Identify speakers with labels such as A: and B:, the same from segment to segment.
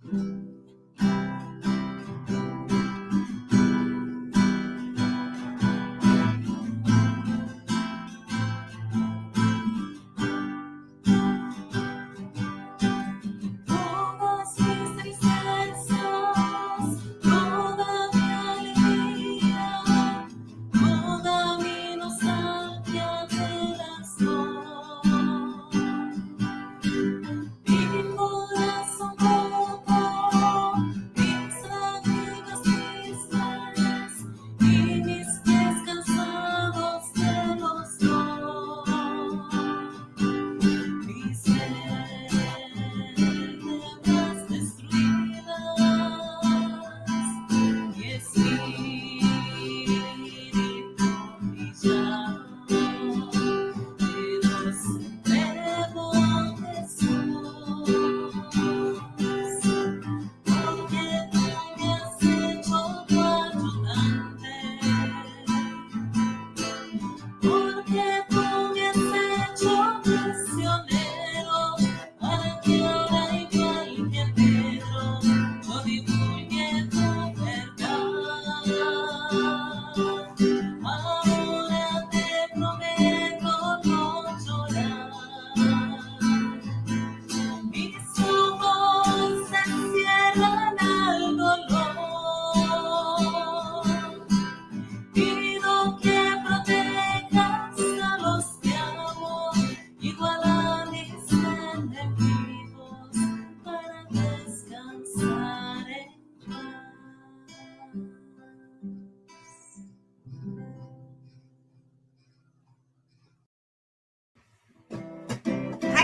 A: Hi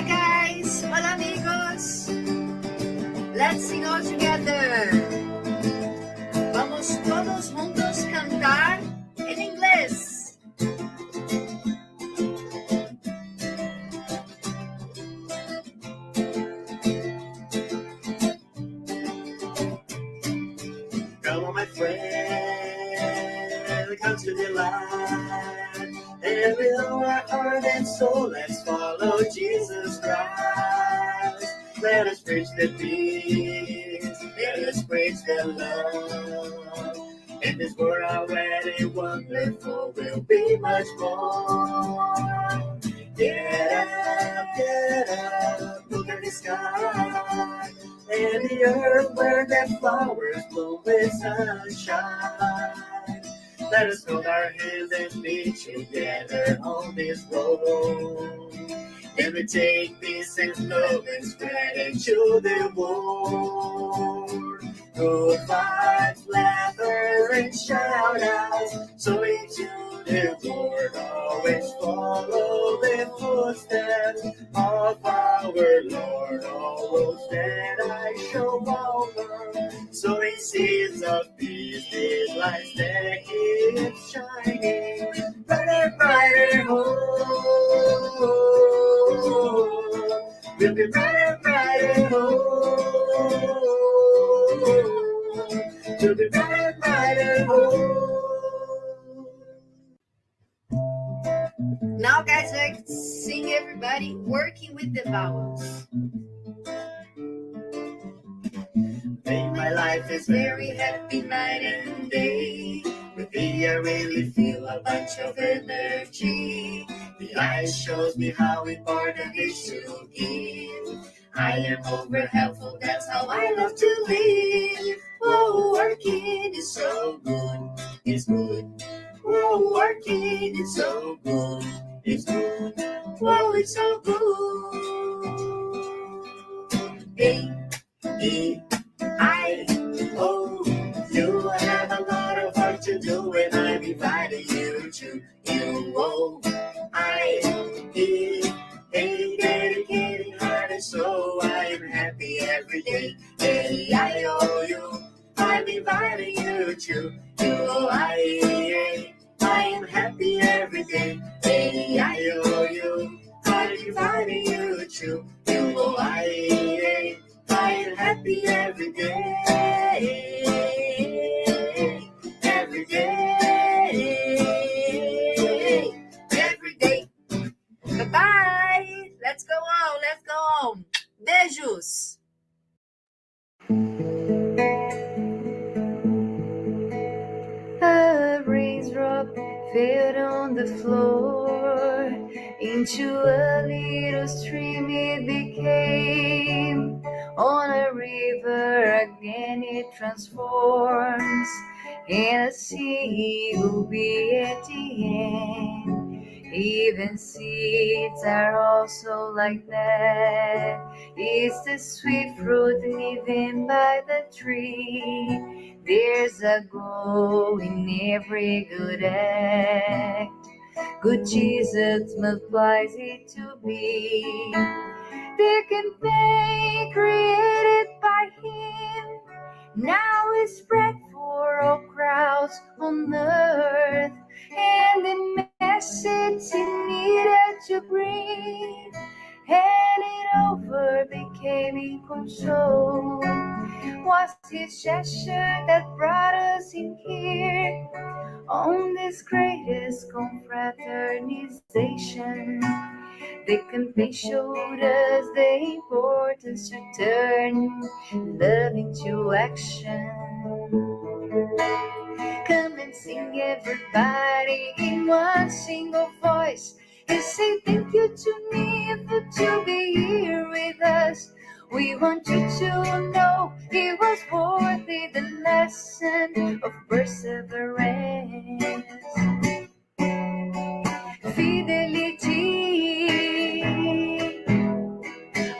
A: guys! Hola amigos! Let's sing all together! Vamos todos juntos cantar en inglés.
B: Come on, my friend, come to the light. And with all our heart and soul, let's follow Jesus Christ. Let us preach the peace, let us preach the love. In this world already wonderful, will be much more. Get up, look at the sky. And the earth where the flowers bloom with sunshine. Let us hold our hands and be together on this road. And we take peace and love and spread it to the world. Good vibes, laughter, and shout out. So into the Lord, always follow the footsteps of our Lord. All roads that I shall over. So in seas of peace, these lights that keep shining. Brighter, brighter, oh. We'll be brighter, brighter, oh. We'll be brighter, brighter, oh.
A: Now guys, let's sing everybody working with the vowels.
B: My life is very happy night and day. With thee I really feel a bunch of energy. The eyes shows me how important it is to give. I am over helpful, that's how I love to live. Whoa, working is so good, it's good. Whoa, working is so good, it's good. Whoa, it's so good. A-E-I-O. You have a lot of work to do, and I'm inviting you to U-O-I-E. Dedicating heart and soul, I am happy every day. A-I-O-U. I'm inviting you to U-O-I-E. I am happy every day. A-I-O-U. I'm inviting you to U-O-I-E. I am happy every day. Every day. Every day.
A: Bye-bye! Let's go on! Beijos! fell on the floor. Into a little stream it became. On a river again it transforms. And a sea will be at the end. Even seeds are also like that. It's the sweet fruit living by the tree. There's a goal in every good act. Good Jesus multiplies it to be. The campaign created by Him now is spread for all crowds on earth. And the message He needed to bring, hand it over, became in control. Was His gesture that brought us in here on this greatest confraternization. The campaign showed us the importance to turn love into action. Come and sing everybody in one single voice and say thank you to me for to be here with us. We want you to know it was worthy the lesson of perseverance. Fidelity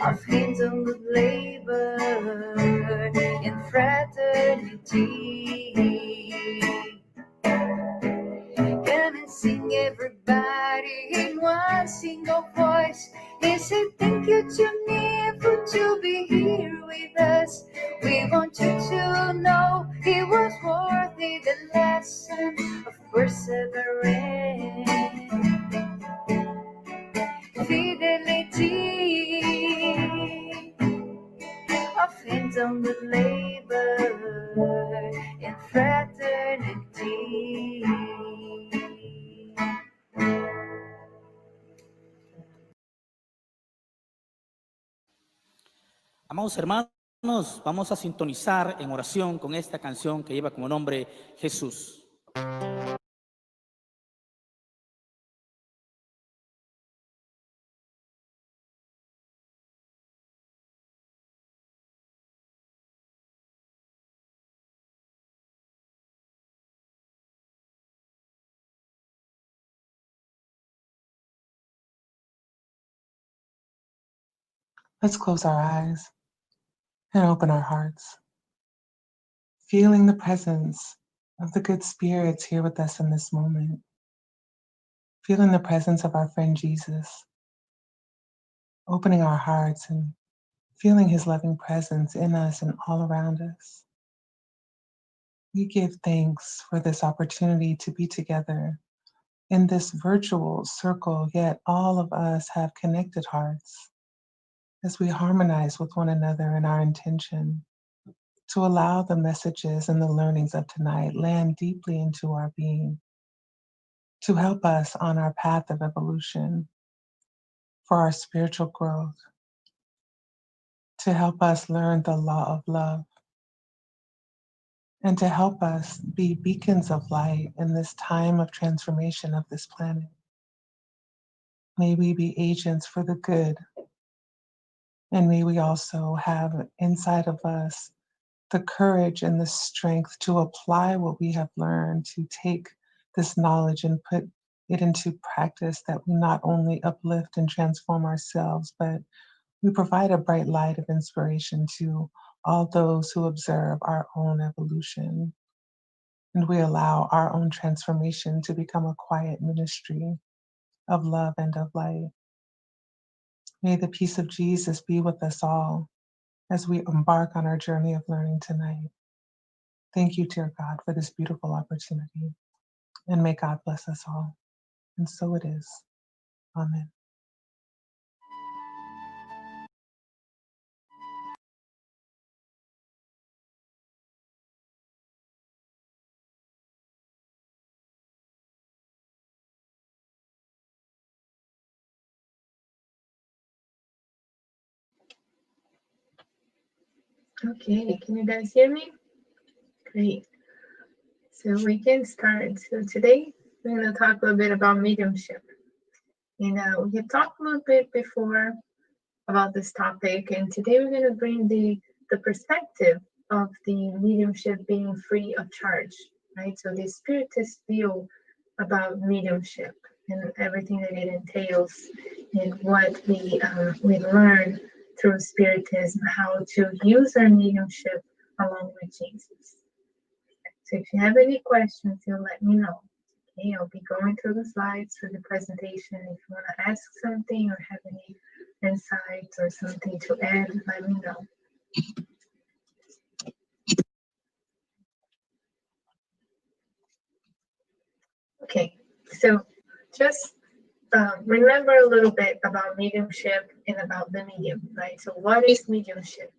A: of hands on good labor and fraternity. Come and sing everybody in one single voice and say thank you to me for to be here with us. We want you to know it was worthy the lesson of perseverance. Fidelity of hands on good labor and fraternity.
C: Amados hermanos, vamos a sintonizar en oración con esta canción que lleva como nombre Jesús.
D: Let's close our eyes and open our hearts, feeling the presence of the good spirits here with us in this moment, feeling the presence of our friend Jesus, opening our hearts and feeling His loving presence in us and all around us. We give thanks for this opportunity to be together in this virtual circle, yet all of us have connected hearts as we harmonize with one another in our intention to allow the messages and the learnings of tonight land deeply into our being, to help us on our path of evolution, for our spiritual growth, to help us learn the law of love, and to help us be beacons of light in this time of transformation of this planet. May we be agents for the good, and may we also have inside of us the courage and the strength to apply what we have learned, to take this knowledge and put it into practice, that we not only uplift and transform ourselves, but we provide a bright light of inspiration to all those who observe our own evolution. And we allow our own transformation to become a quiet ministry of love and of light. May the peace of Jesus be with us all as we embark on our journey of learning tonight. Thank you, dear God, for this beautiful opportunity. And may God bless us all. And so it is. Amen.
E: Okay, can you guys hear me? Great. So we can start. So today we're going to talk a little bit about mediumship. We had talked a little bit before about this topic, and today we're going to bring the perspective of the mediumship being free of charge, right? So the Spiritist view about mediumship and everything that it entails, and what we learn through Spiritism, how to use our mediumship along with Jesus. So if you have any questions, you'll let me know. Okay, I'll be going through the slides for the presentation. If you want to ask something or have any insights or something to add, let me know. Okay, so just remember a little bit about mediumship and about the medium, right? So what is mediumship?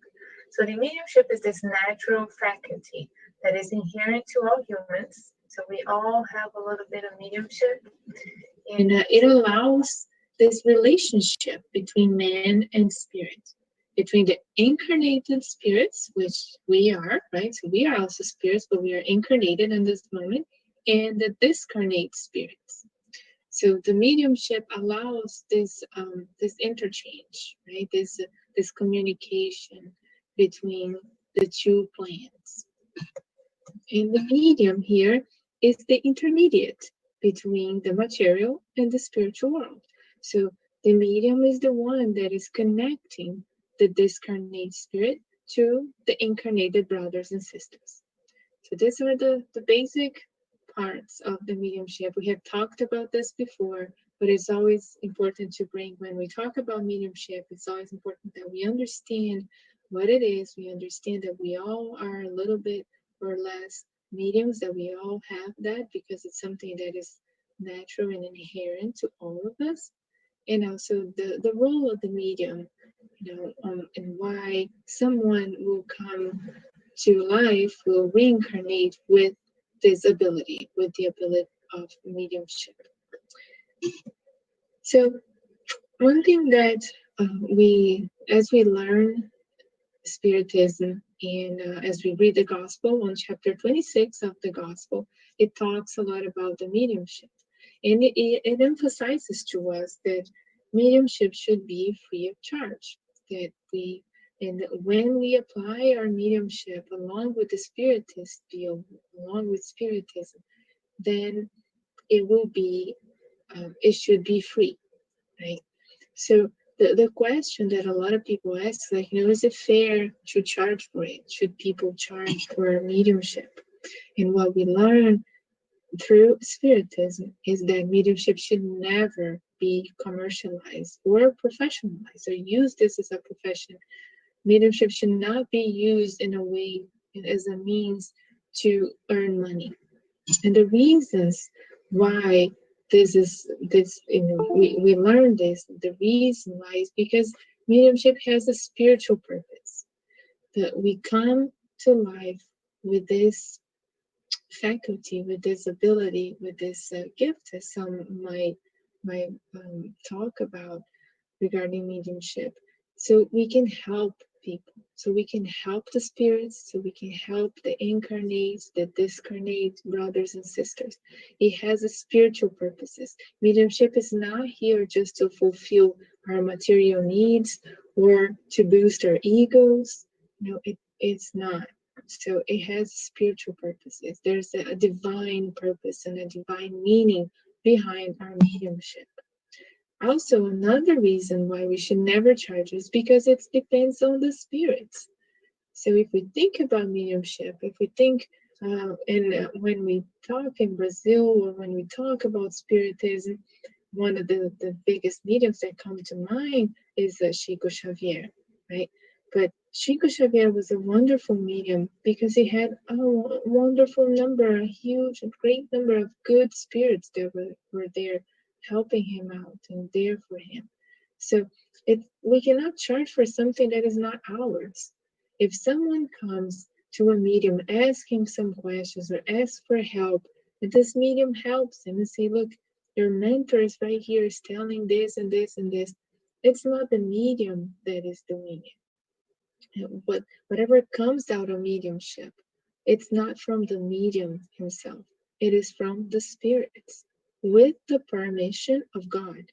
E: So the mediumship is this natural faculty that is inherent to all humans. So we all have a little bit of mediumship, and it allows this relationship between man and spirit, between the incarnated spirits, which we are, right? So we are also spirits, but we are incarnated in this moment, and the discarnate spirits. So the mediumship allows this this interchange, right? This communication between the two plans. And the medium here is the intermediate between the material and the spiritual world. So the medium is the one that is connecting the discarnate spirit to the incarnated brothers and sisters. So these are the basic parts of the mediumship. We have talked about this before, but it's always important to bring, when we talk about mediumship, it's always important that we understand what it is. We understand that we all are a little bit or less mediums, that we all have that, because it's something that is natural and inherent to all of us. And also the role of the medium, and why someone will come to life, will reincarnate with this ability, with the ability of mediumship. So one thing that as we learn Spiritism, and as we read the Gospel on chapter 26 of the Gospel, it talks a lot about the mediumship. And it emphasizes to us that mediumship should be free of charge, and when we apply our mediumship along with the Spiritist view, along with Spiritism, then it will be, it should be free, right? So the question that a lot of people ask, like, is it fair to charge for it? Should people charge for mediumship? And what we learn through Spiritism is that mediumship should never be commercialized or professionalized or used as a profession. Mediumship should not be used in a way as a means to earn money. And the reasons why we learn this, the reason why is because mediumship has a spiritual purpose. That we come to life with this faculty, with this ability, with this gift, as some might talk about regarding mediumship, so we can help people, so we can help the spirits, so we can help the incarnates, the discarnate brothers and sisters. It has a spiritual purposes. Mediumship is not here just to fulfill our material needs or to boost our egos. No, it's not. So it has spiritual purposes. There's a divine purpose and a divine meaning behind our mediumship. Also, another reason why we should never charge is because it depends on the spirits. So if we think about mediumship, if we think, when we talk in Brazil, or when we talk about Spiritism, one of the biggest mediums that come to mind is Chico Xavier, right? But Chico Xavier was a wonderful medium because he had a wonderful number, a huge, great number of good spirits that were there helping him out and there for him. So we cannot charge for something that is not ours. If someone comes to a medium asking some questions or asks for help, and this medium helps him and say, look, your mentor is right here, is telling this and this and this. It's not the medium that is doing it. But whatever comes out of mediumship, it's not from the medium himself. It is from the spirits. with the permission of God,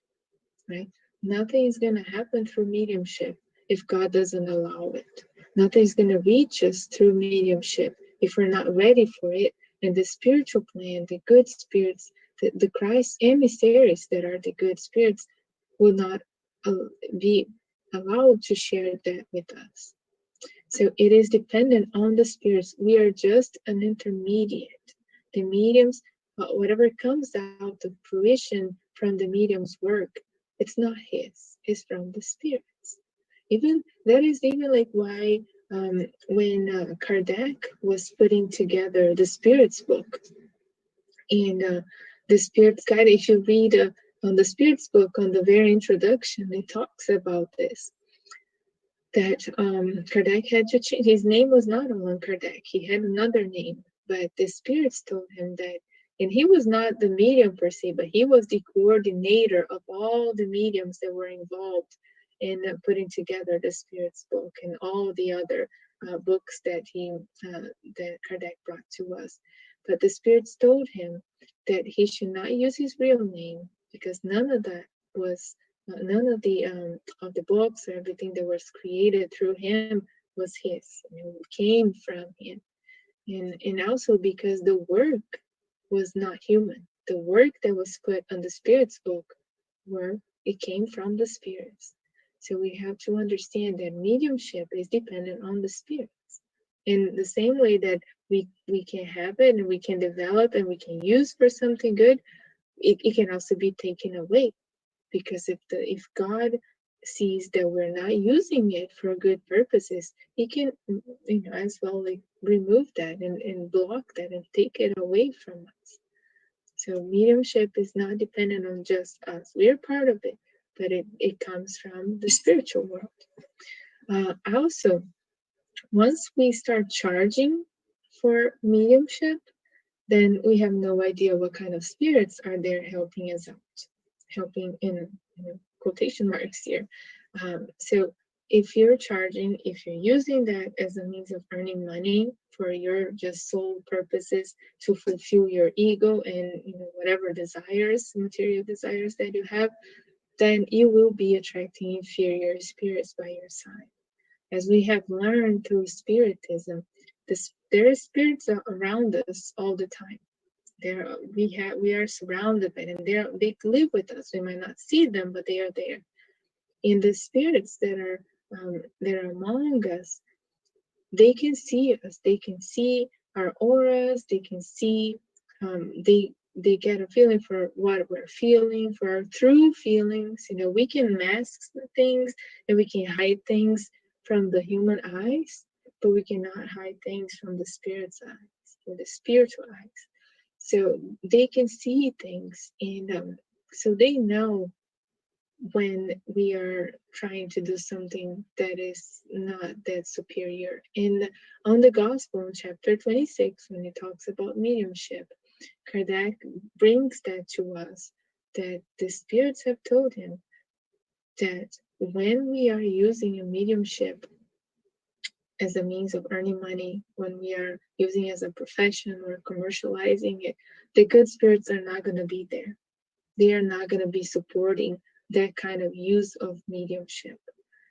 E: right? Nothing is going to happen through mediumship if God doesn't allow it. Nothing's going to reach us through mediumship if we're not ready for it. And the spiritual plan, the good spirits, the Christ emissaries that are the good spirits will not be allowed to share that with us. So it is dependent on the spirits. We are just an intermediate. The mediums, whatever comes out of fruition from the medium's work, it's not his, it's from the spirits. Even that is even like why when Kardec was putting together the spirits book and the spirits guide, if you read on the spirits book on the very introduction, it talks about this, that Kardec had to change. His name was not Allan Kardec. He had another name, but the spirits told him that, and he was not the medium per se, but he was the coordinator of all the mediums that were involved in putting together the spirits book and all the other books that that Kardec brought to us. But the spirits told him that he should not use his real name because none of that was none of the books or everything that was created through him was his. It came from him, and also because the work was not human. The work that was put on the spirits book it came from the spirits. So we have to understand that mediumship is dependent on the spirits. In the same way that we can have it and we can develop and we can use for something good, it can also be taken away. Because if God sees that we're not using it for good purposes, he can as well like remove that and block that and take it away from us. So mediumship is not dependent on just us. We're part of it, but it comes from the spiritual world. Also, once we start charging for mediumship, then we have no idea what kind of spirits are there helping us out. Helping in quotation marks here. So if you're charging, if you're using that as a means of earning money for your just sole purposes to fulfill your ego and whatever desires, material desires that you have, then you will be attracting inferior spirits by your side. As we have learned through Spiritism, there are spirits around us all the time. We are surrounded by them. They live with us. We might not see them, but they are there. In the spirits that are among us, they can see us. They can see our auras. They can see. They get a feeling for what we're feeling, for our true feelings. We can mask things and we can hide things from the human eyes, but we cannot hide things from the spirit's eyes, or the spiritual eyes. So they can see things, and so they know when we are trying to do something that is not that superior. And on the Gospel, in chapter 26, when it talks about mediumship, Kardec brings that to us, that the spirits have told him that when we are using a mediumship as a means of earning money, when we are using it as a profession or commercializing it, the good spirits are not going to be there. They are not going to be supporting that kind of use of mediumship.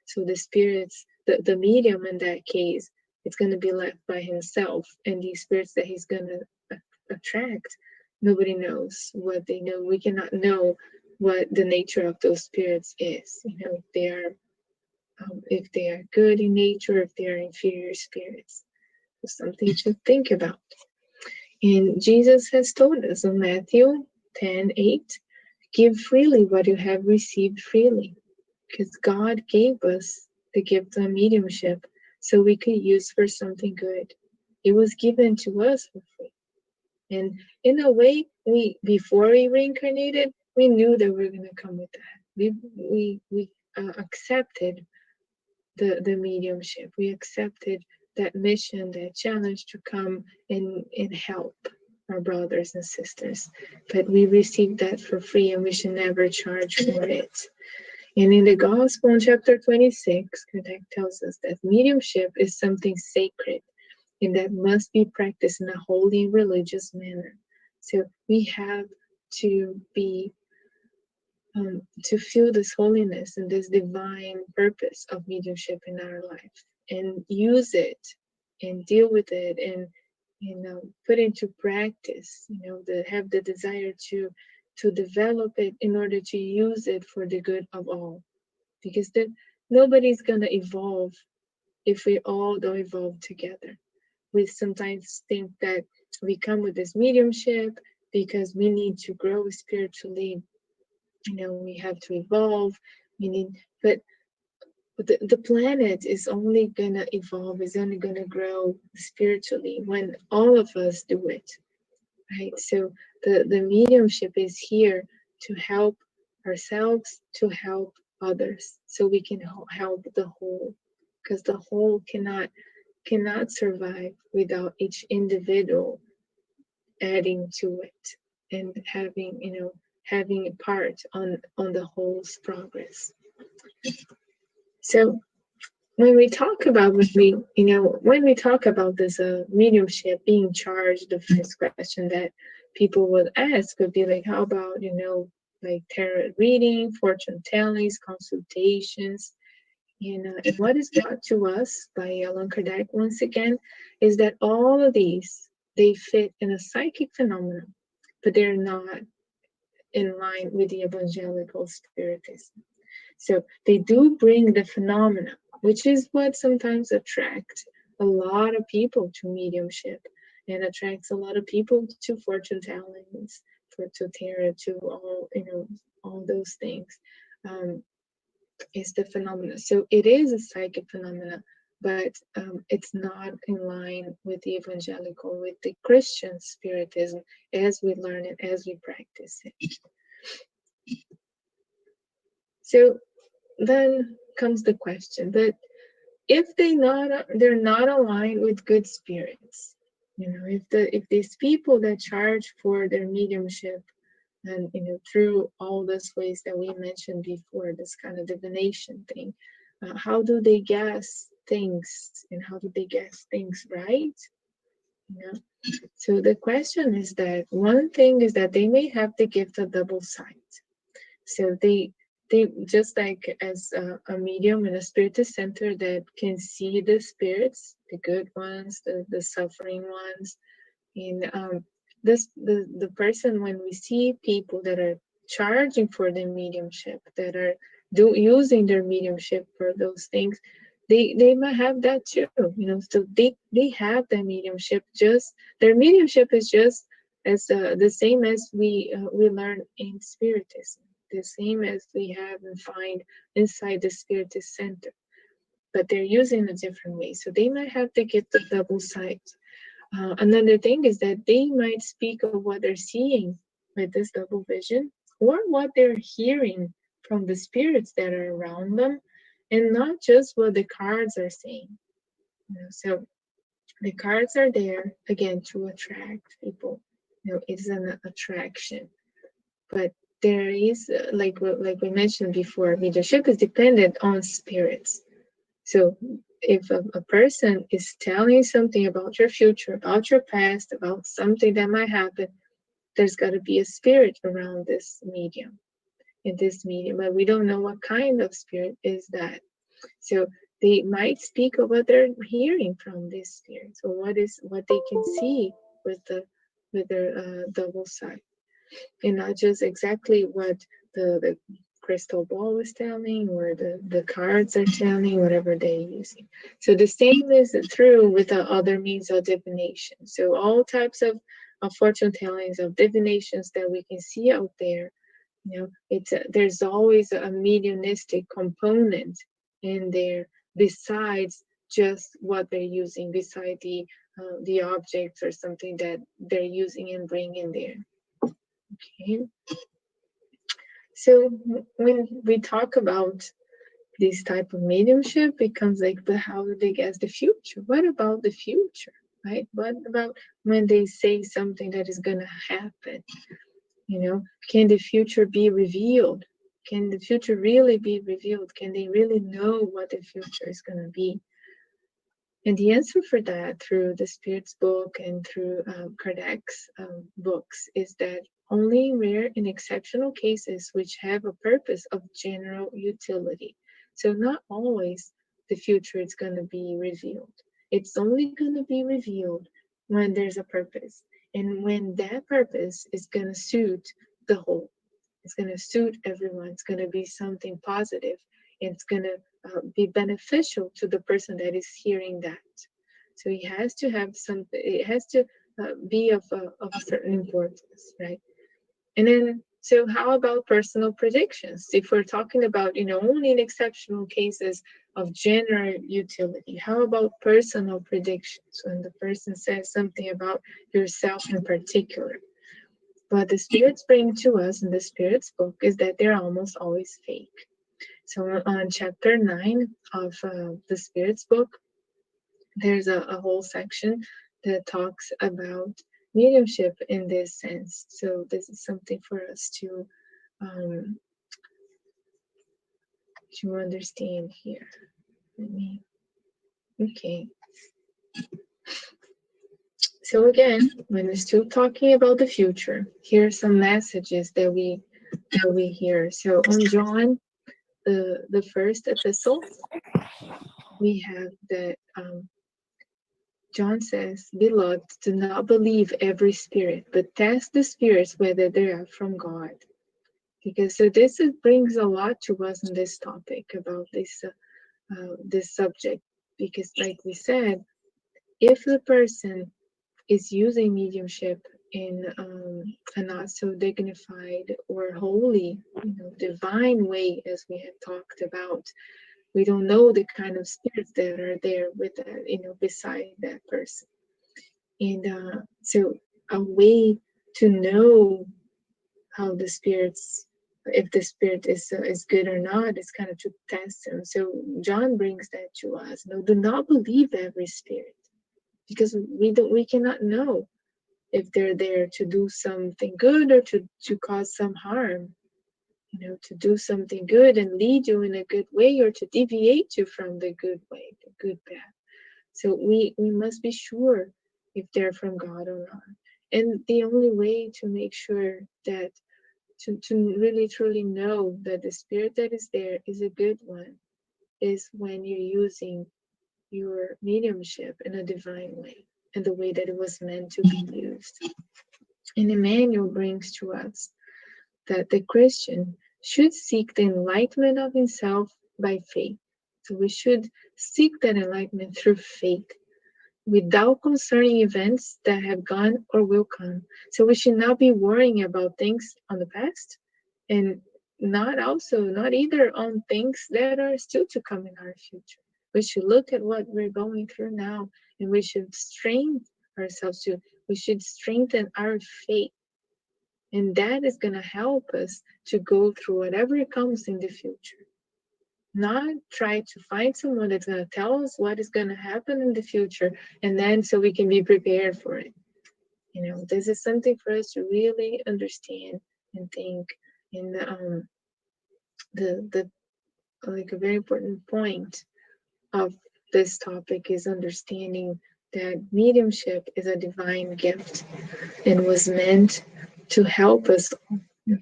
E: So the spirits, the medium in that case, it's going to be left by himself, and these spirits that he's going to attract, nobody knows what they know. We cannot know what the nature of those spirits is. If they are good in nature, if they are inferior spirits. It's something to think about. And Jesus has told us in Matthew 10:8, give freely what you have received freely. Because God gave us the gift of mediumship so we could use for something good. It was given to us for free. And in a way, before we reincarnated, we knew that we were going to come with that. We accepted the mediumship. We accepted that mission, that challenge to come and help our brothers and sisters. But we received that for free, and we should never charge for it. And in the Gospel, in chapter 26, Kardec tells us that mediumship is something sacred and that must be practiced in a holy, religious manner. So we have to be to feel this holiness and this divine purpose of mediumship in our life, and use it and deal with it, and put into practice, have the desire to develop it in order to use it for the good of all, because nobody's gonna evolve if we all don't evolve together. We sometimes think that we come with this mediumship because we need to grow spiritually, we have to evolve, but the planet is only gonna evolve, is only gonna grow spiritually when all of us do it, right? So the mediumship is here to help ourselves, to help others, so we can help the whole, because the whole cannot survive without each individual adding to it and having a part on the whole's progress. So when we talk about this mediumship being charged, the first question that people would ask would be like, how about like tarot reading, fortune tellings, consultations, and what is brought to us by Allan Kardec once again is that all of these, they fit in a psychic phenomenon, but they're not in line with the evangelical spiritism. So they do bring the phenomena, which is what sometimes attracts a lot of people to mediumship, and attracts a lot of people to fortune tellings, to tarot, to all those things. Is the phenomena. So it is a psychic phenomena, but it's not in line with the evangelical, with the Christian spiritism, as we learn it, as we practice it. So then comes the question, but if they're not aligned with good spirits, if these people that charge for their mediumship, and through all those ways that we mentioned before, this kind of divination thing, how do they guess things, and how do they guess things right? So the question is that one thing is that they may have the gift of double sight. So they just like as a medium in a spiritist center that can see the spirits, the good ones, the suffering ones, and the person, when we see people that are charging for their mediumship, that are using their mediumship for those things, they might have that too, so they have their mediumship. Just their mediumship is just as the same as we learn in spiritism, the same as we have and find inside the spiritist center, but they're using a different way. So they might have the gift of double sight. Another thing is that they might speak of what they're seeing with this double vision, or what they're hearing from the spirits that are around them, and not just what the cards are saying. So the cards are there again to attract people. It's an attraction, but there is like we mentioned before, mediumship is dependent on spirits. So if a person is telling something about your future, about your past, about something that might happen, there's got to be a spirit around this medium, but we don't know what kind of spirit is that. So they might speak of what they're hearing from these spirits, or what they can see with their double sight, and not just exactly what the crystal ball is telling, or the cards are telling, whatever they're using. So the same is true with the other means of divination. So all types of fortune tellings, of divinations that we can see out there, there's always a mediumistic component in there, besides just what they're using, beside the objects or something that they're using and bringing there. Okay. So when we talk about this type of mediumship, becomes like, but how do they guess the future? What about the future, right? What about when they say something that is going to happen? Can the future be revealed? Can the future really be revealed? Can they really know what the future is going to be? And the answer for that, through the Spirit's book and through Kardec's books, is that only in rare and exceptional cases which have a purpose of general utility. So not always the future is going to be revealed. It's only going to be revealed when there's a purpose, and when that purpose is going to suit the whole. It's going to suit everyone. It's going to be something positive. It's going to be beneficial to the person that is hearing that. So it has to have something. It has to be of a certain importance, right? And then, so how about personal predictions? If we're talking about, only in exceptional cases of general utility, how about personal predictions when the person says something about yourself in particular? What the spirits bring to us in the Spirit's book is that they're almost always fake. So on chapter 9 of the Spirit's book, there's a whole section that talks about mediumship in this sense. So this is something for us um, to understand here. Okay. So again, when we're still talking about the future, here are some messages that we hear. So on John, the first epistle, we have that John says, "Beloved, do not believe every spirit, but test the spirits whether they are from God." Because so this brings a lot to us in this topic about this subject. Because, like we said, if the person is using mediumship in a not so dignified or holy, divine way, as we have talked about, we don't know the kind of spirits that are there with that, beside that person. And so a way to know how the spirits, if the spirit is good or not, is kind of to test them. So John brings that to us. No, do not believe every spirit, because we cannot know if they're there to do something good or to cause some harm. To do something good and lead you in a good way, or to deviate you from the good way, the good path. So we must be sure if they're from God or not. And the only way to make sure that to really truly know that the spirit that is there is a good one is when you're using your mediumship in a divine way, in the way that it was meant to be used. And Emmanuel brings to us that the Christian should seek the enlightenment of himself by faith. So we should seek that enlightenment through faith, without concerning events that have gone or will come. So we should not be worrying about things on the past, and not either on things that are still to come in our future. We should look at what we're going through now, and we should strengthen our faith. And that is going to help us to go through whatever comes in the future. Not try to find someone that's going to tell us what is going to happen in the future, and then so we can be prepared for it. This is something for us to really understand and think. And the like a very important point of this topic is understanding that mediumship is a divine gift and was meant to help us,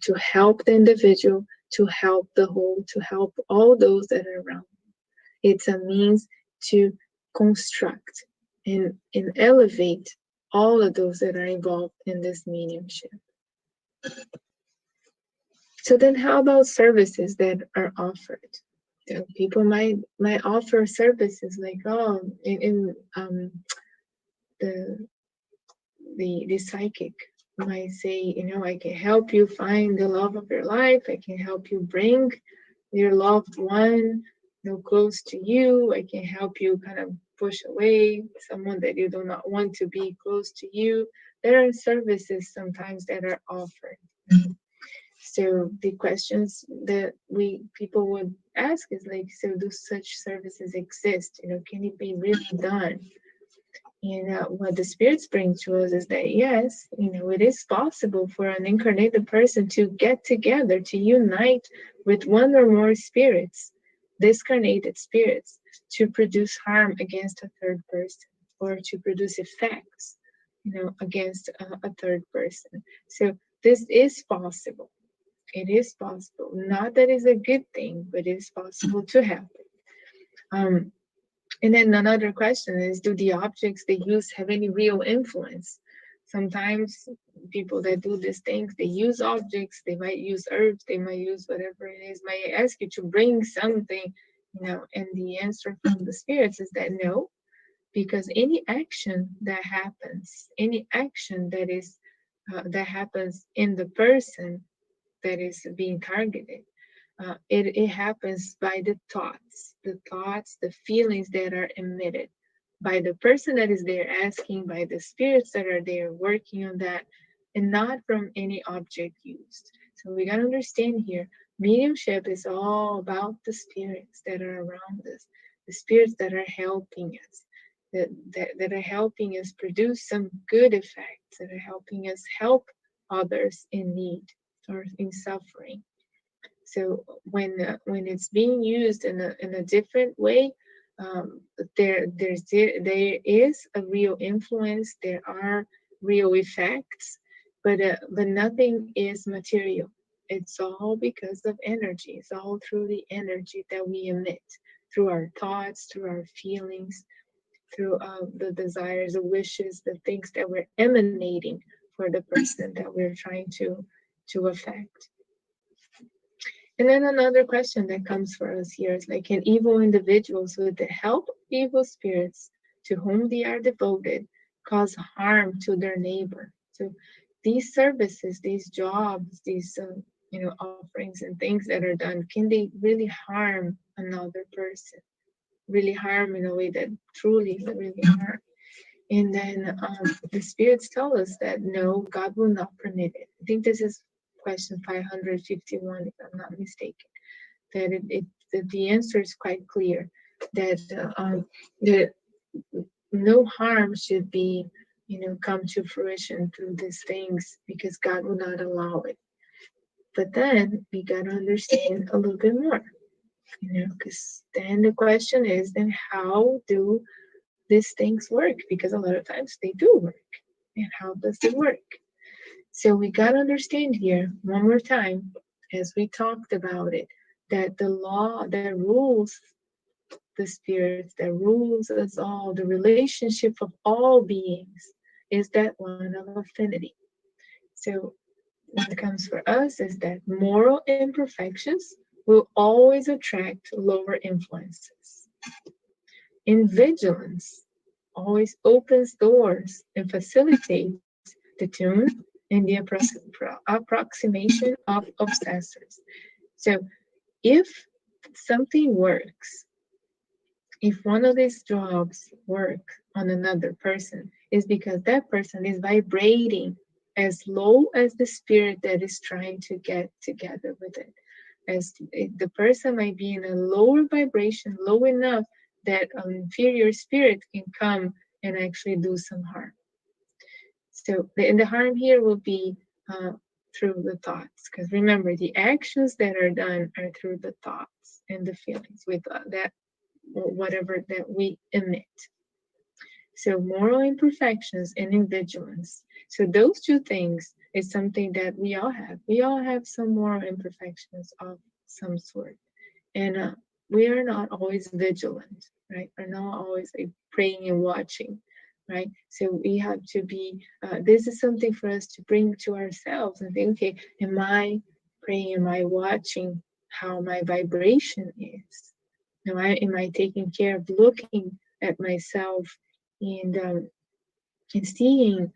E: to help the individual, to help the whole, to help all those that are around. It's a means to construct and elevate all of those that are involved in this mediumship. So then how about services that are offered? People might offer services like, in the psychic might say, I can help you find the love of your life. I can help you bring your loved one close to you. I can help you kind of push away someone that you do not want to be close to you. There are services sometimes that are offered. So the questions that people would ask is like, so do such services exist? Can it be really done? What the spirits bring to us is that yes, it is possible for an incarnated person to get together, to unite with one or more spirits, discarnated spirits, to produce harm against a third person, or to produce effects, against a third person. So this is possible. It is possible. Not that it's a good thing, but it is possible to happen. And then another question is, do the objects they use have any real influence? Sometimes people that do these things, they use objects, they might use herbs, they might use whatever it is, might ask you to bring something, and the answer from the spirits is that no, because any action that happens, any action that is that happens in the person that is being targeted, it happens by the thoughts, the feelings that are emitted by the person that is there asking, by the spirits that are there working on that, and not from any object used. So we got to understand here, mediumship is all about the spirits that are around us, the spirits that are helping us, that are helping us produce some good effects, that are helping us help others in need or in suffering. So when it's being used in a different way, there is a real influence. There are real effects, but nothing is material. It's all because of energy. It's all through the energy that we emit, through our thoughts, through our feelings, through the desires, the wishes, the things that we're emanating for the person that we're trying to affect. And then another question that comes for us here is like, can evil individuals, with the help of evil spirits to whom they are devoted, cause harm to their neighbor? So these services, these jobs, these offerings and things that are done, can they really harm another person? Really harm in a way that truly really harm? And then the spirits tell us that no, God will not permit it. I think this is question 551, if I'm not mistaken. That the answer is quite clear, that no harm should be, come to fruition through these things, because God will not allow it. But then we gotta understand a little bit more, because then the question is, then how do these things work? Because a lot of times they do work. And how does it work? So we got to understand here, one more time, as we talked about it, that the law that rules the spirits, that rules us all, the relationship of all beings, is that one of affinity. So what comes for us is that moral imperfections will always attract lower influences. In vigilance, always opens doors and facilitates the tune and the approximation of obsessors. So if something works, if one of these jobs work on another person, is because that person is vibrating as low as the spirit that is trying to get together with it. As the person might be in a lower vibration, low enough that an inferior spirit can come and actually do some harm. So the harm here will be through the thoughts, because remember, the actions that are done are through the thoughts and the feelings with that whatever that we emit. So moral imperfections and invigilance. So those two things is something that we all have. We all have some moral imperfections of some sort, and we are not always vigilant, right? We're not always like praying and watching, right? So we have to be. This is something for us to bring to ourselves and think, okay, am I praying? Am I watching how my vibration is? Am I taking care of looking at myself and seeing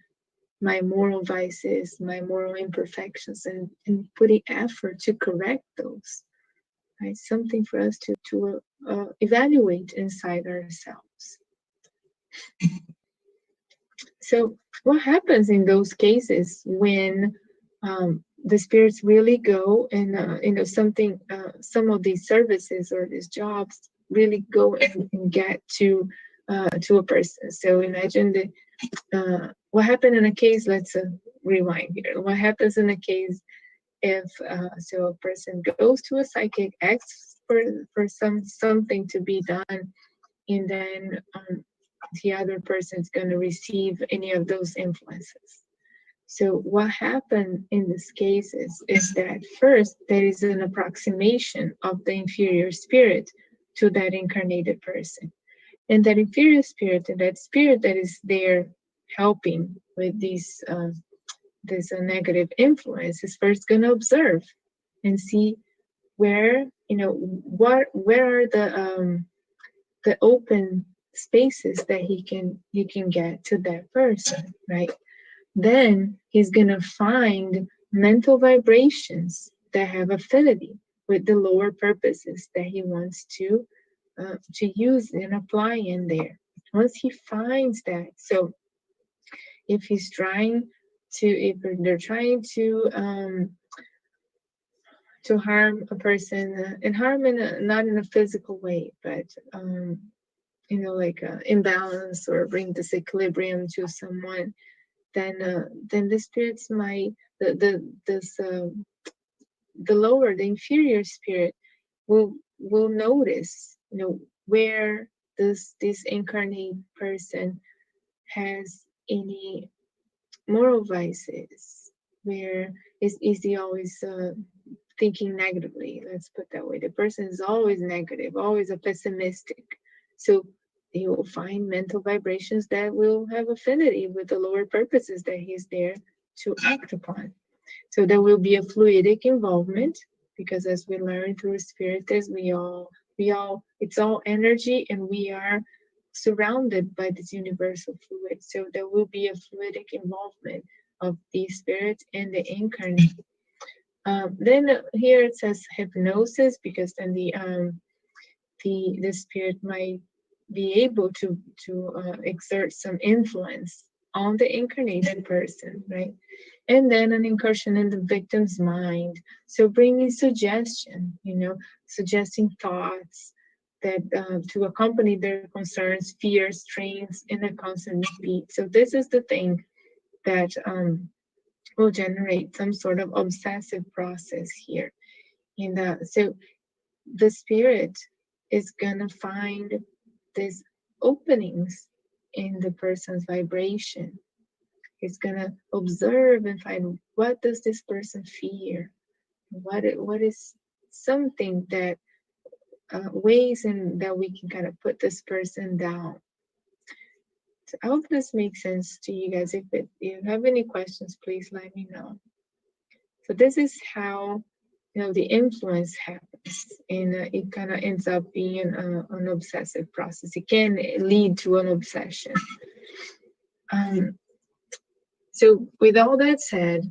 E: my moral vices, my moral imperfections, and putting effort to correct those? Right? Something for us to evaluate inside ourselves. So what happens in those cases when the spirits really go and some of these services or these jobs really go and get to a person? So imagine what happened in a case. Let's rewind here. What happens in a case if so a person goes to a psychic, asks for something to be done, and then the other person is going to receive any of those influences. So what happened in this case is that first there is an approximation of the inferior spirit to that incarnated person. And that inferior spirit and that spirit that is there helping with this negative influence is first going to observe and see where, where are the open spaces that he can get to that person, right? Then he's going to find mental vibrations that have affinity with the lower purposes that he wants to use and apply in there. Once he finds that, so if he's trying to, if they're trying to harm a person, and harm not in a physical way, but like imbalance or bring disequilibrium to someone, then the spirits might the lower, the inferior spirit will notice, where this incarnate person has any moral vices, where is he always thinking negatively, let's put that way. The person is always negative, always a pessimistic. So he will find mental vibrations that will have affinity with the lower purposes that he's there to act upon. So there will be a fluidic involvement, because as we learn through Spiritist, we all, it's all energy, and we are surrounded by this universal fluid. So there will be a fluidic involvement of the spirit and the incarnate. Then here it says hypnosis, because then the spirit might be able to exert some influence on the incarnated person, right? And then an incursion in the victim's mind, so bringing suggestion, suggesting thoughts that to accompany their concerns, fears, strains in a constant beat. So this is the thing that will generate some sort of obsessive process here. And so the spirit is gonna find these openings in the person's vibration. It's gonna observe and find, what does this person fear? What is something that ways in that we can kind of put this person down. So I hope this makes sense to you guys. If you have any questions, please let me know. So this is how the influence happens, and it kind of ends up being an obsessive process. It can lead to an obsession. So with all that said,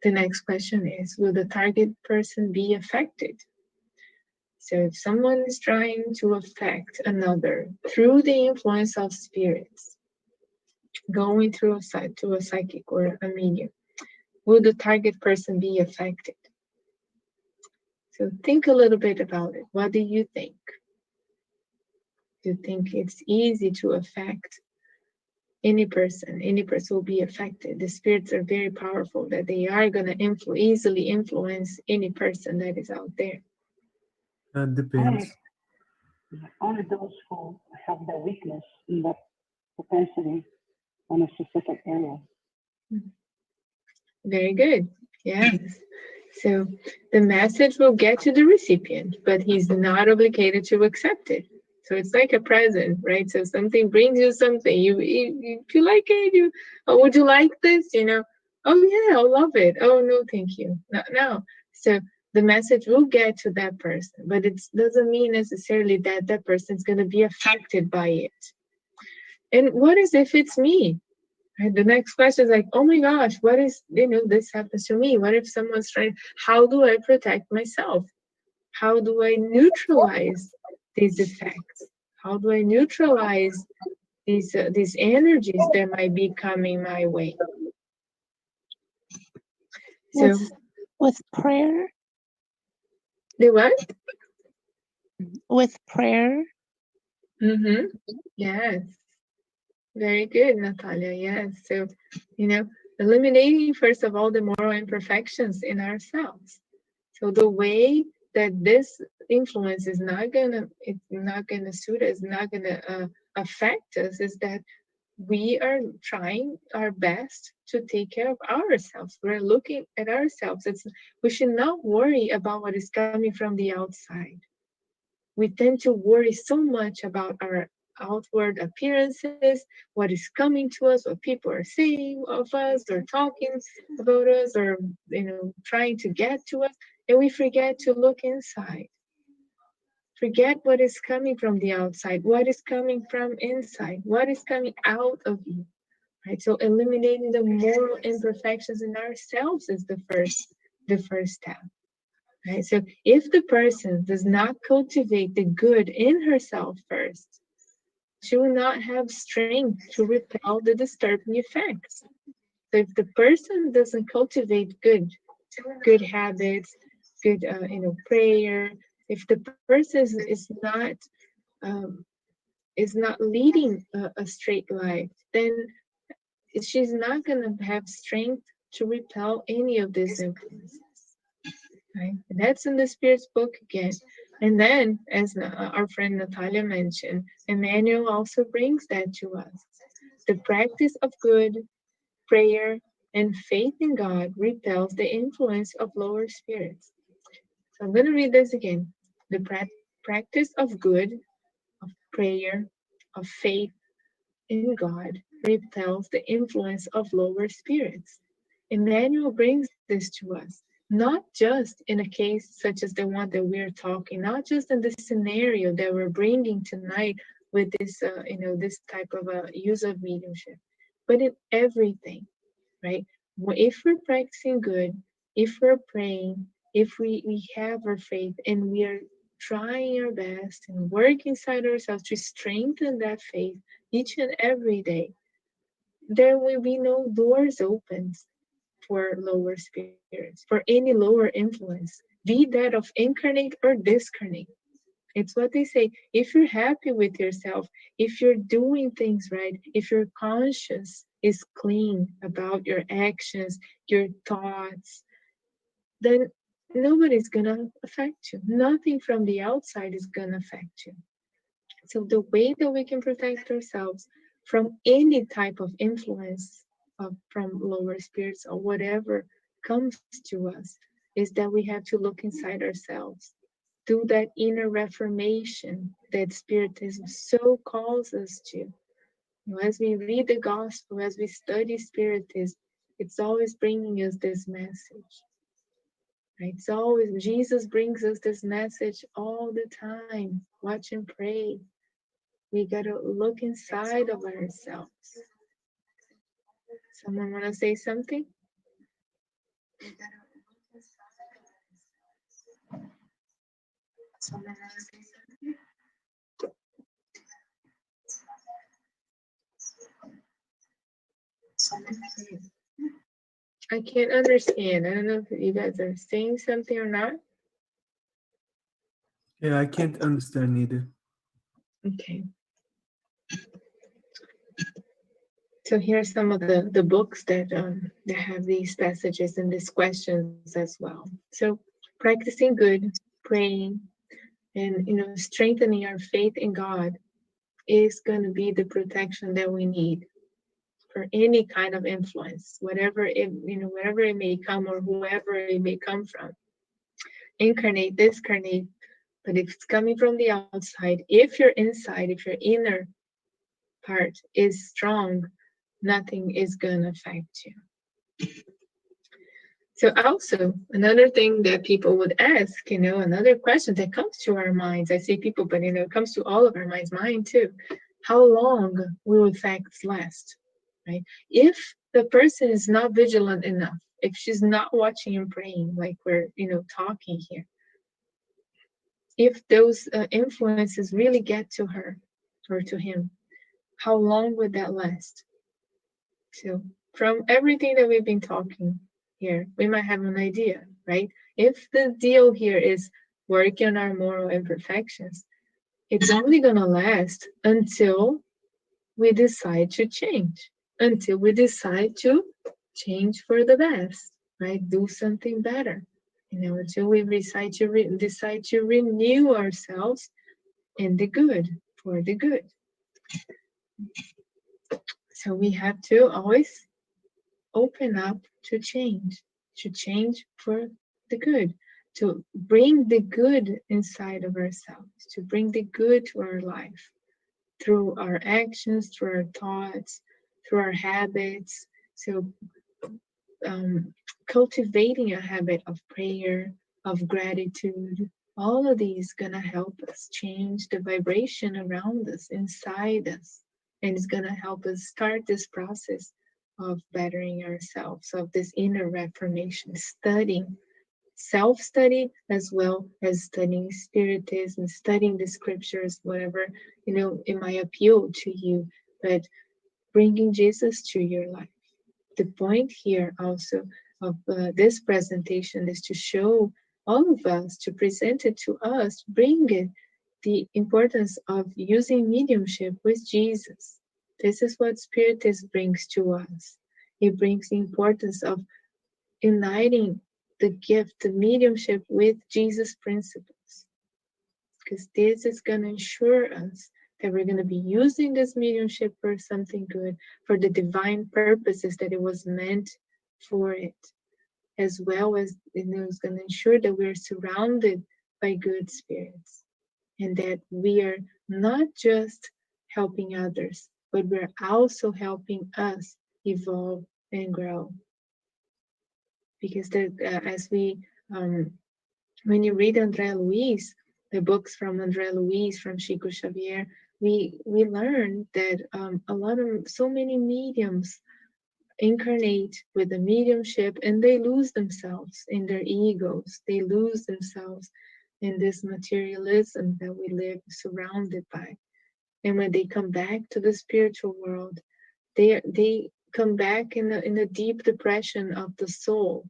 E: the next question is, will the target person be affected? So if someone is trying to affect another through the influence of spirits, going through to a psychic or a medium, will the target person be affected? So think a little bit about it. What do you think? Do you think it's easy to affect any person? Any person will be affected. The spirits are very powerful, that they are going to easily influence any person that is out there.
B: That depends.
F: Only those who have the weakness in that propensity on a specific area.
E: Very good. Yes. So the message will get to the recipient, but he's not obligated to accept it. So it's like a present, right? So something brings you something. You like it. Would you like this? Oh yeah, I'll love it. Oh no, thank you. No. So the message will get to that person, but it doesn't mean necessarily that that person is going to be affected by it. And what is if it's me? Right? The next question is like, oh my gosh, what is, this happens to me? What if someone's trying, how do I protect myself? How do I neutralize these effects? How do I neutralize these energies that might be coming my way? So
G: with prayer?
E: The what?
G: With prayer?
E: Mm-hmm. Yes. Very good, Natalia. Yes. So, eliminating, first of all, the moral imperfections in ourselves. So the way that this influence is not gonna suit us, not gonna affect us, is that we are trying our best to take care of ourselves. We're looking at ourselves. We should not worry about what is coming from the outside. We tend to worry so much about our outward appearances, what is coming to us, what people are saying of us, or talking about us, or trying to get to us, and we forget to look inside. Forget what is coming from the outside, what is coming from inside, what is coming out of you. Right? So eliminating the moral imperfections in ourselves is the first step. Right? So if the person does not cultivate the good in herself first, she will not have strength to repel the disturbing effects. So if the person doesn't cultivate good habits, good prayer, if the person is not leading a straight life, then she's not gonna have strength to repel any of these influences. Right? And that's in the Spirit's book again. And then, as our friend Natalia mentioned, Emmanuel also brings that to us. The practice of good, prayer, and faith in God repels the influence of lower spirits. So I'm going to read this again. The practice of good, of prayer, of faith in God repels the influence of lower spirits. Emmanuel brings this to us, not just in a case such as the one that we're talking, not just in the scenario that we're bringing tonight with this type of use of mediumship, but in everything, right? If we're practicing good, if we're praying, if we have our faith and we are trying our best and work inside ourselves to strengthen that faith each and every day, there will be no doors open for lower spirits, for any lower influence, be that of incarnate or discarnate. It's what they say. If you're happy with yourself, if you're doing things right, if your conscience is clean about your actions, your thoughts, then nobody's gonna affect you. Nothing from the outside is gonna affect you. So the way that we can protect ourselves from any type of influence from lower spirits or whatever comes to us is that we have to look inside ourselves, do that inner reformation that Spiritism so calls us to. As we read the Gospel, as we study Spiritism, it's always bringing us this message. Right? It's always, Jesus brings us this message all the time. Watch and pray. We gotta look inside of ourselves. Someone wanna say something? Someone wanna say something? I can't understand. I don't know if you guys are saying something or not.
B: Yeah, I can't understand either.
E: Okay. So here are some of the books that have these passages and these questions as well. So practicing good, praying, and strengthening our faith in God is going to be the protection that we need for any kind of influence, whatever it may come or whoever it may come from. Incarnate, discarnate, but if it's coming from the outside, if your inside, if your inner part is strong, nothing is going to affect you. So also, another thing that people would ask, another question that comes to our minds, I say people, but it comes to all of our minds, mine too. How long will effects last, right? If the person is not vigilant enough, if she's not watching and praying like we're, talking here, if those influences really get to her or to him, how long would that last? So from everything that we've been talking here, we might have an idea, right? If the deal here is working on our moral imperfections, it's only going to last until we decide to change, until we decide to change for the best, right? Do something better, until we decide to renew ourselves in the good, for the good. So we have to always open up to change for the good, to bring the good inside of ourselves, to bring the good to our life through our actions, through our thoughts, through our habits. So cultivating a habit of prayer, of gratitude, all of these gonna help us change the vibration around us, inside us, and it's gonna help us start this process of bettering ourselves, of this inner reformation, studying, self-study as well as studying Spiritism, studying the scriptures, whatever it might appeal to you, but bringing Jesus to your life. The point here also of this presentation is to show all of us, to present it to us, bring it, the importance of using mediumship with Jesus. This is what Spiritist brings to us. It brings the importance of uniting the gift, the mediumship with Jesus' principles. Because this is going to ensure us that we're going to be using this mediumship for something good, for the divine purposes that it was meant for it, as well as it's going to ensure that we're surrounded by good spirits and that we are not just helping others, but we're also helping us evolve and grow. Because as we, when you read André Luiz, the books from André Luiz, from Chico Xavier, we learn that so many mediums incarnate with the mediumship and they lose themselves in their egos. They lose themselves in this materialism that we live surrounded by. And when they come back to the spiritual world, they come back in a deep depression of the soul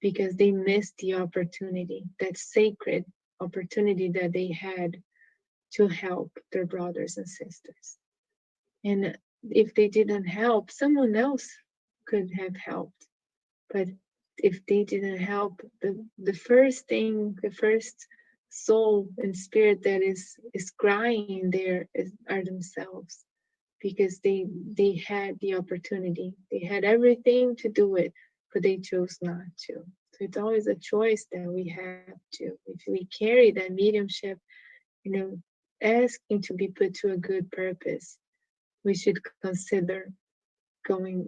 E: because they missed the opportunity, that sacred opportunity that they had to help their brothers and sisters. And if they didn't help, someone else could have helped. But if they didn't help, the first thing, the first soul and spirit that is crying there are themselves, because they had the opportunity, they had everything to do it, but they chose not to. So it's always a choice that we have to. If we carry that mediumship, asking to be put to a good purpose, we should consider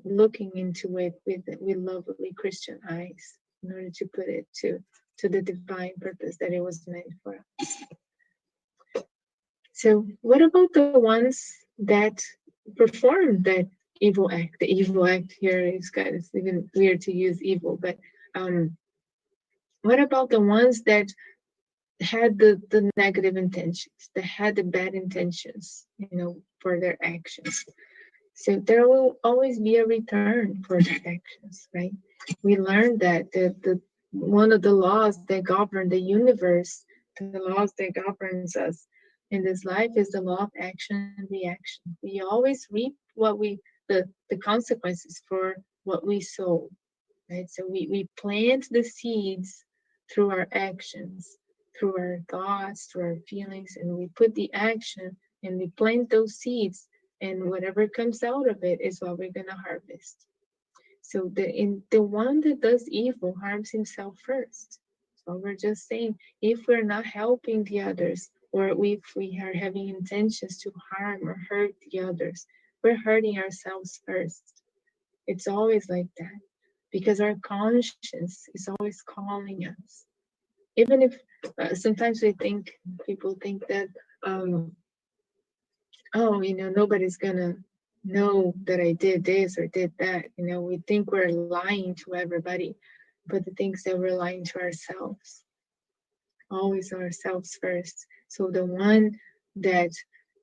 E: looking into it with lovely Christian eyes in order to put it to the divine purpose that it was meant for us. So what about the ones that perform that evil act? The evil act here is kind of even weird to use evil, but what about the ones that had the negative intentions, that had the bad intentions, for their actions? So there will always be a return for their actions, right? We learned that the one of the laws that govern the universe, the laws that governs us in this life, is the law of action and reaction. We always reap the consequences for what we sow, right? So we plant the seeds through our actions, through our thoughts, through our feelings, and we put the action and we plant those seeds, and whatever comes out of it is what we're going to harvest. So the one that does evil harms himself first. So we're just saying, if we're not helping the others, or if we are having intentions to harm or hurt the others, we're hurting ourselves first. It's always like that, because our conscience is always calling us. Even if sometimes people think that, nobody's gonna know that I did this or did that. We think we're lying to everybody, but the things that we're lying to ourselves, always ourselves first. So the one that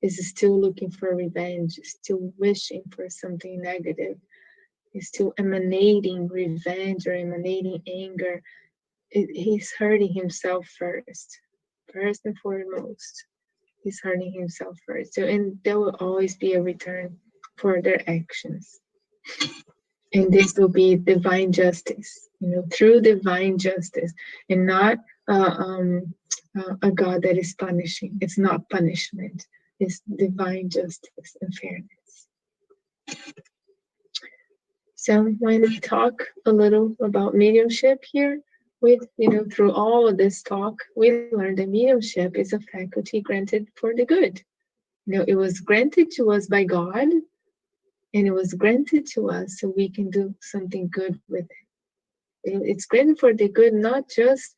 E: is still looking for revenge, still wishing for something negative, is still emanating revenge or emanating anger, he's hurting himself first and foremost. He's hurting himself first. So, and there will always be a return for their actions. And this will be divine justice, through divine justice, and not a God that is punishing. It's not punishment. It's divine justice and fairness. So when we talk a little about mediumship here, with through all of this talk, we learned that mediumship is a faculty granted for the good. It was granted to us by God, and it was granted to us so we can do something good with it. It's granted for the good, not just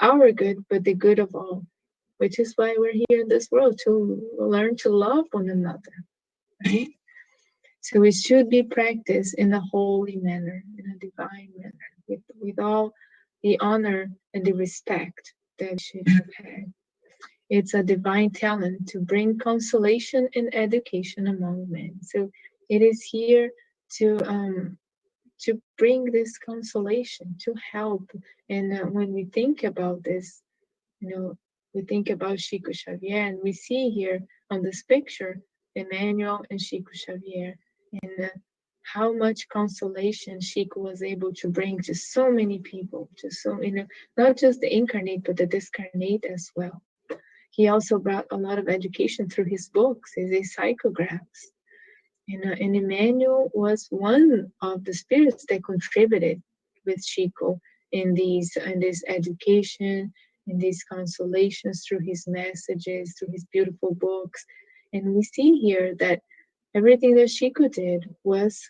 E: our good, but the good of all, which is why we're here in this world, to learn to love one another, right? So it should be practiced in a holy manner, in a divine manner, with all the honor and the respect that we should have had. It's a divine talent to bring consolation and education among men. So it is here to bring this consolation, to help. And when we think about this, we think about Chico Xavier, and we see here on this picture Emmanuel and Chico Xavier, and how much consolation Chico was able to bring to so many people, to so not just the incarnate but the discarnate as well. He also brought a lot of education through his books, his psychographs. And Emmanuel was one of the spirits that contributed with Chico in this education, in these consolations through his messages, through his beautiful books. And we see here that everything that Chico did was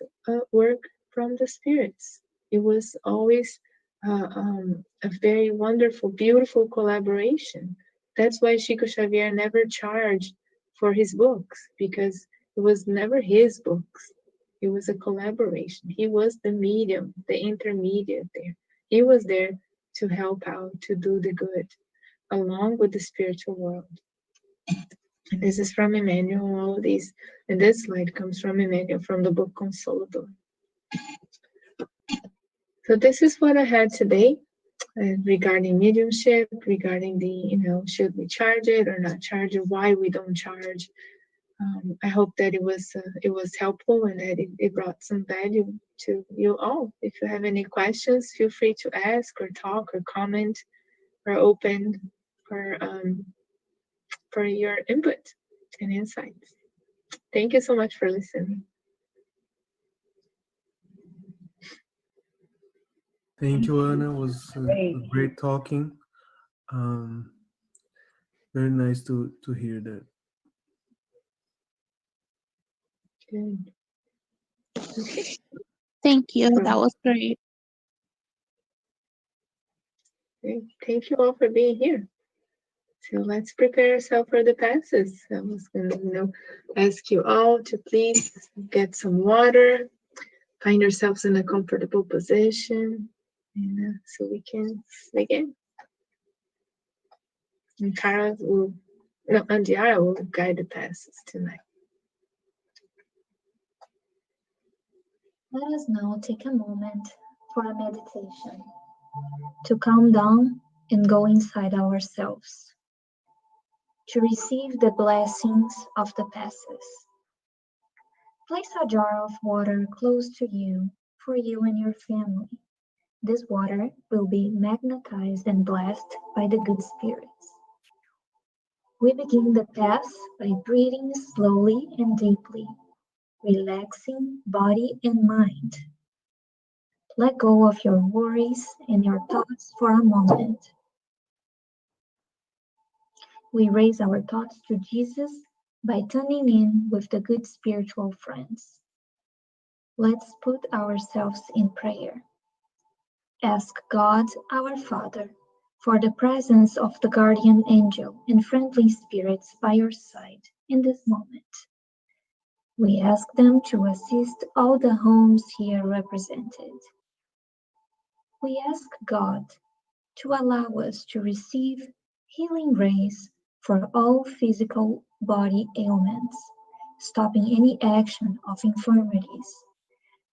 E: work from the spirits. It was always a very wonderful, beautiful collaboration. That's why Chico Xavier never charged for his books, because it was never his books. It was a collaboration. He was the medium, the intermediate there. He was there to help out, to do the good, along with the spiritual world. And this is from Emmanuel, all of these. And this slide comes from Emmanuel from the book Consolador. So this is what I had today regarding mediumship, regarding the, should we charge it or not charge it, why we don't charge. I hope that it was helpful and that it brought some value to you all. If you have any questions, feel free to ask or talk or comment. We're open for your input and insights. Thank you so much for listening.
B: Thank you, Anna. It was great talking. Very nice to hear that.
E: Good. Okay.
G: Thank you. That was great.
E: Thank you all for being here. So let's prepare ourselves for the passes. I was going to, ask you all to please get some water, find yourselves in a comfortable position, and so we can begin. And Andiara will guide the passes tonight.
A: Let us now take a moment for a meditation to calm down and go inside ourselves, to receive the blessings of the passes. Place a jar of water close to you for you and your family. This water will be magnetized and blessed by the good spirits. We begin the pass by breathing slowly and deeply, relaxing body and mind. Let go of your worries and your thoughts for a moment. We raise our thoughts to Jesus by tuning in with the good spiritual friends. Let's put ourselves in prayer. Ask God, our Father, for the presence of the guardian angel and friendly spirits by your side in this moment. We ask them to assist all the homes here represented. We ask God to allow us to receive healing rays for all physical body ailments, stopping any action of infirmities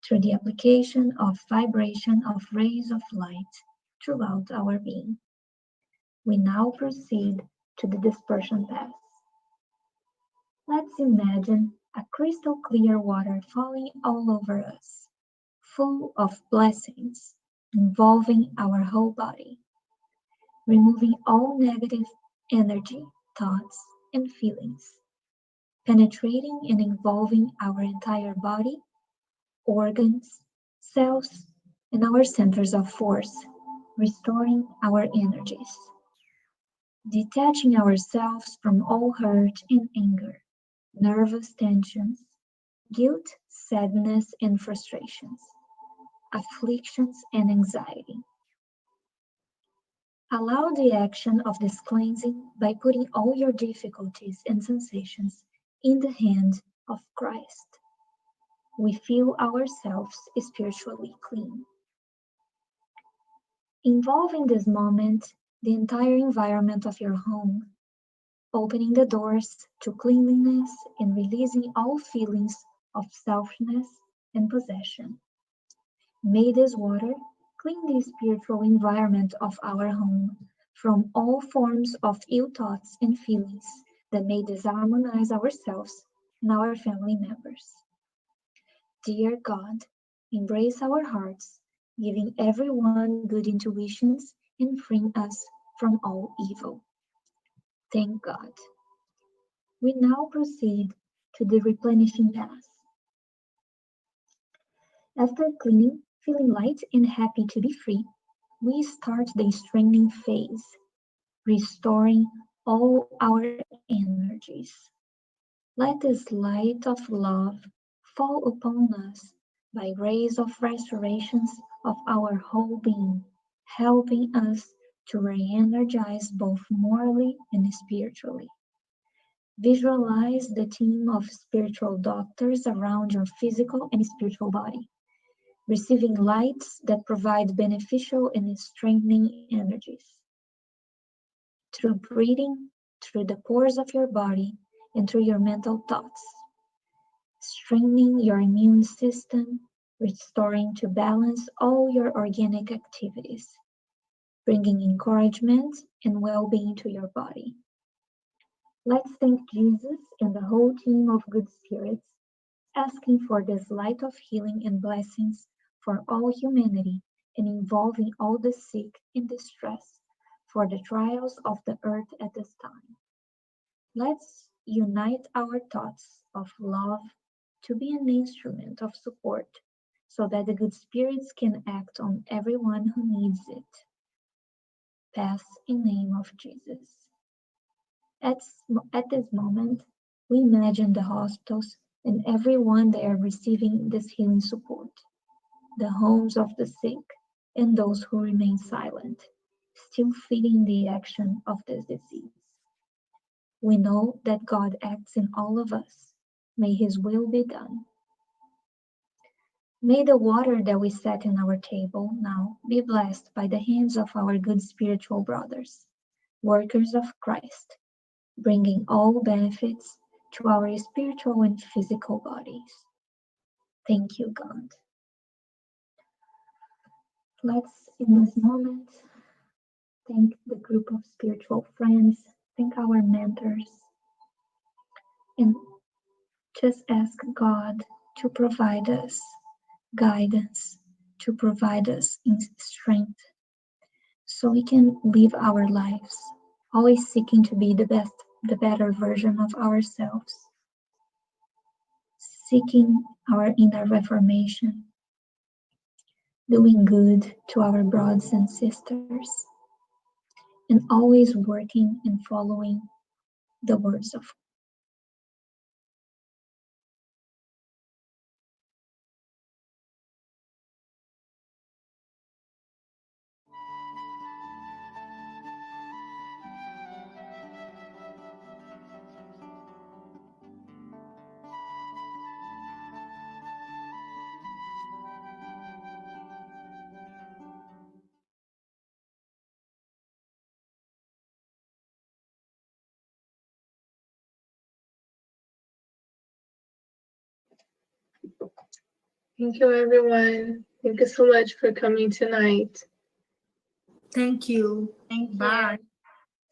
A: through the application of vibration of rays of light throughout our being. We now proceed to the dispersion path. Let's imagine a crystal clear water falling all over us, full of blessings, involving our whole body, removing all negative energy, thoughts, and feelings, penetrating and involving our entire body, organs, cells, and our centers of force, restoring our energies. Detaching ourselves from all hurt and anger, nervous tensions, guilt, sadness, and frustrations, afflictions, and anxiety. Allow the action of this cleansing by putting all your difficulties and sensations in the hand of Christ. We feel ourselves spiritually clean. Involve in this moment the entire environment of your home, opening the doors to cleanliness and releasing all feelings of selfishness and possession. May this water clean the spiritual environment of our home from all forms of ill thoughts and feelings that may disharmonize ourselves and our family members. Dear God, embrace our hearts, giving everyone good intuitions and freeing us from all evil. Thank God. We now proceed to the replenishing path. After cleaning, feeling light and happy to be free, we start the strengthening phase, restoring all our energies. Let this light of love fall upon us by rays of restorations of our whole being, helping us to re-energize both morally and spiritually. Visualize the team of spiritual doctors around your physical and spiritual body, receiving lights that provide beneficial and strengthening energies. Through breathing, through the pores of your body, and through your mental thoughts, strengthening your immune system, restoring to balance all your organic activities, bringing encouragement and well-being to your body. Let's thank Jesus and the whole team of good spirits, asking for this light of healing and blessings for all humanity and involving all the sick and distressed for the trials of the earth at this time. Let's unite our thoughts of love to be an instrument of support so that the good spirits can act on everyone who needs it. Pass in name of Jesus. At this moment, we imagine the hospitals and everyone there receiving this healing support, the homes of the sick and those who remain silent, still feeling the action of this disease. We know that God acts in all of us. May His will be done. May the water that we set in our table now be blessed by the hands of our good spiritual brothers, workers of Christ, bringing all benefits to our spiritual and physical bodies. Thank you, God. Let's, in this moment, thank the group of spiritual friends, thank our mentors, and just ask God to provide us guidance, to provide us in strength, so we can live our lives, always seeking to be the best, the better version of ourselves, seeking our inner reformation, doing good to our brothers and sisters, and always working and following the words of
E: Thank you, everyone. Thank you so much for coming tonight.
H: Thank you. Bye.